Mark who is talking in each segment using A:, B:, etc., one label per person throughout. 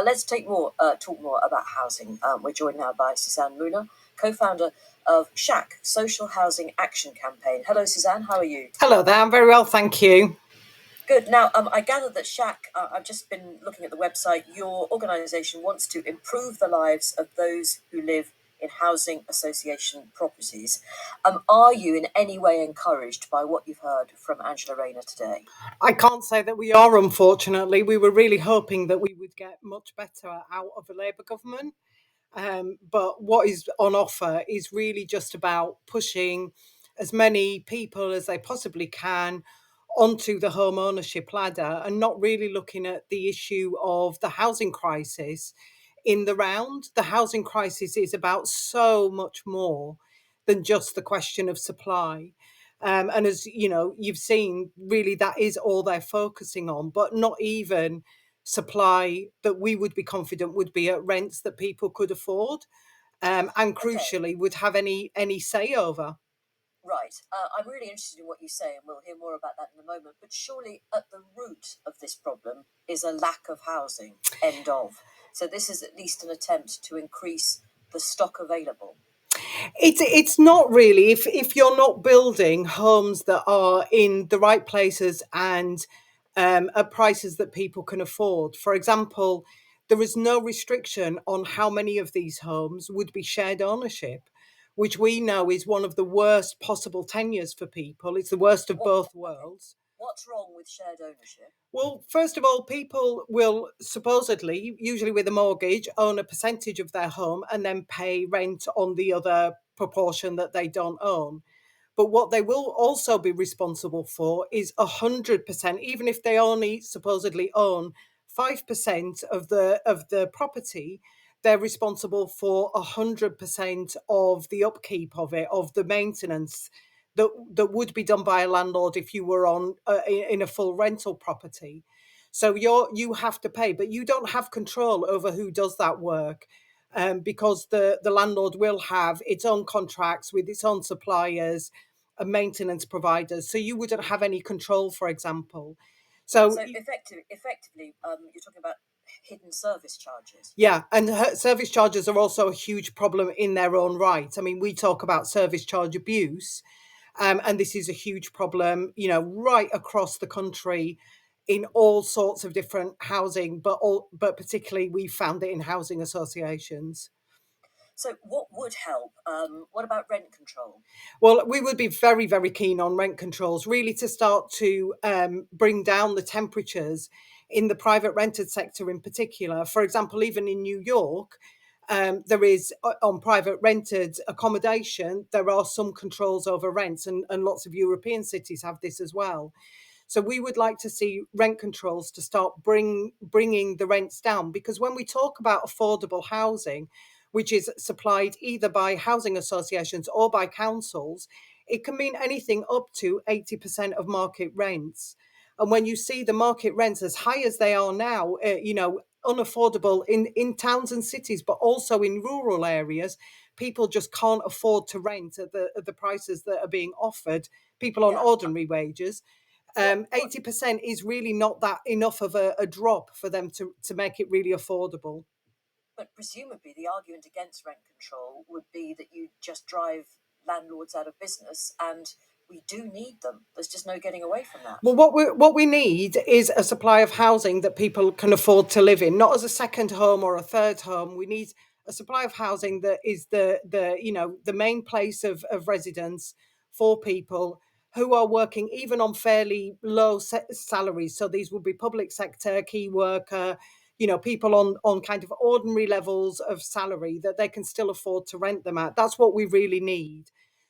A: Let's talk more about housing. We're joined now by Suzanne Rayner, co-founder of SHAC Social Housing Action Campaign. Hello, Suzanne. How are you?
B: Hello there. I'm very well, thank you.
A: Good. Now, I gather that SHAC, I've just been looking at the website, your organisation wants to improve the lives of those who live in housing association properties. Are you in any way encouraged by what you've heard from Angela Rayner today?
B: I can't say that we are, unfortunately. We were really hoping that we would get much better out of a Labour government. But what is on offer is really just about pushing as many people as they possibly can onto the home ownership ladder and not really looking at the issue of the housing crisis in the round. The housing crisis is about so much more than just the question of supply. And as you know, you've seen, really, that is all they're focusing on, but not even supply that we would be confident would be at rents that people could afford, and
A: Okay.
B: crucially would have any say over.
A: Right. I'm really interested in what you say, and we'll hear more about that in a moment. But surely at the root of this problem is a lack of housing. End of. So this is at least an attempt to increase the stock available.
B: It's not really, if you're not building homes that are in the right places and at prices that people can afford. For example, there is no restriction on how many of these homes would be shared ownership, which we know is one of the worst possible tenures for people. It's the worst of both worlds.
A: What's wrong with shared ownership?
B: Well, first of all, people will supposedly, usually with a mortgage, own a percentage of their home and then pay rent on the other proportion that they don't own. But what they will also be responsible for is 100%, even if they only supposedly own 5% of the property, they're responsible for 100% of the upkeep of it, of the maintenance that would be done by a landlord if you were on in a full rental property. So you have to pay, but you don't have control over who does that work. Because the landlord will have its own contracts with its own suppliers and maintenance providers, so you wouldn't have any control, for example.
A: So effectively, you're talking about hidden service charges.
B: Yeah, and service charges are also a huge problem in their own right. I mean, we talk about service charge abuse, and this is a huge problem, right across the country in all sorts of different housing, but particularly we found it in housing associations.
A: So what would help? What about rent control?
B: Well, we would be very, very keen on rent controls, really, to start to bring down the temperatures in the private rented sector in particular. For example, even in New York, there is on private rented accommodation, there are some controls over rents, and lots of European cities have this as well. So we would like to see rent controls to start bringing the rents down, because when we talk about affordable housing, which is supplied either by housing associations or by councils, it can mean anything up to 80% of market rents. And when you see the market rents as high as they are now, unaffordable in towns and cities, but also in rural areas, people just can't afford to rent at the prices that are being offered, people on ordinary wages. 80% is really not that enough of a drop for them to make it really affordable.
A: But presumably the argument against rent control would be that you just drive landlords out of business, and we do need them. There's just no getting away from that.
B: Well, what we need is a supply of housing that people can afford to live in, not as a second home or a third home. We need a supply of housing that is the main place of residence for people who are working even on fairly low salaries. So these would be public sector, key worker, people on kind of ordinary levels of salary that they can still afford to rent them at. That's what we really need.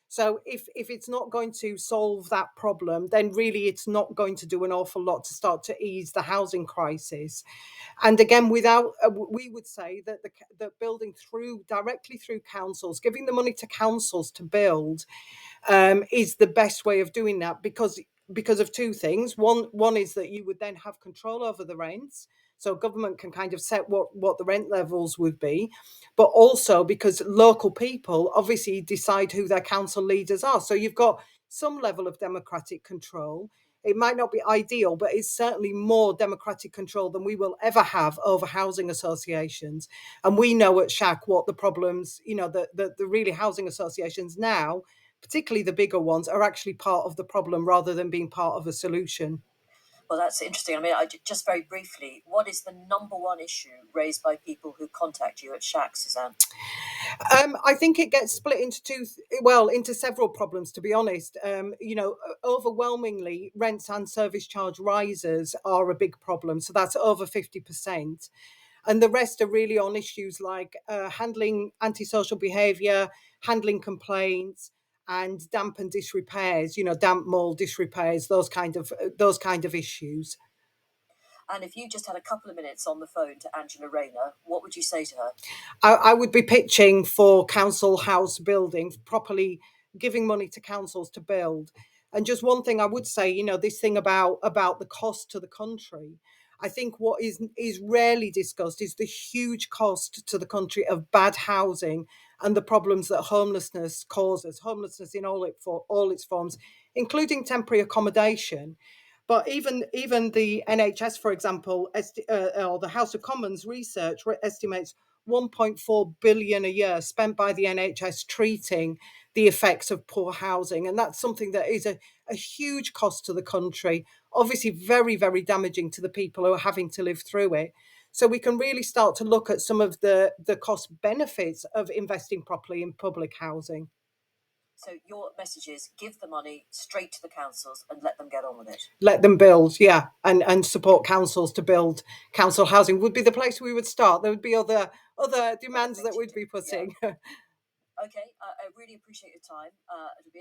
B: So if it's not going to solve that problem, then really it's not going to do an awful lot to start to ease the housing crisis. And again, without we would say that the building directly through councils, giving the money to councils to build, is the best way of doing that, because of two things. One is that you would then have control over the rents, so government can kind of set what the rent levels would be, but also because local people obviously decide who their council leaders are. So you've got some level of democratic control. It might not be ideal, but it's certainly more democratic control than we will ever have over housing associations. And we know at SHAC what the problems, the really housing associations now, particularly the bigger ones, are actually part of the problem rather than being part of a solution.
A: Well, that's interesting. I mean, just very briefly, what is the number one issue raised by people who contact you at SHAC, Suzanne?
B: I think it gets split into into several problems, to be honest. Overwhelmingly, rents and service charge rises are a big problem. So that's over 50%. And the rest are really on issues like handling antisocial behaviour, handling complaints, and damp and disrepairs, damp mold disrepairs, those kind of issues.
A: And if you just had a couple of minutes on the phone to Angela Rayner, what would you say to her?
B: I would be pitching for council house building, properly giving money to councils to build. And just one thing I would say, this thing about the cost to the country. I think what is rarely discussed is the huge cost to the country of bad housing and the problems that homelessness causes. Homelessness in all its forms, including temporary accommodation. But even the NHS, for example, or the House of Commons research estimates 1.4 billion a year spent by the NHS treating the effects of poor housing, and that's something that is a huge cost to the country. Obviously, very damaging to the people who are having to live through it. So we can really start to look at some of the cost benefits of investing properly in public housing.
A: So your message is give the money straight to the councils and let them get on with it.
B: Let them build, yeah, and support councils to build. Council housing would be the place we would start. There would be other demands that we'd be putting.
A: Okay, I really appreciate your time. It'll be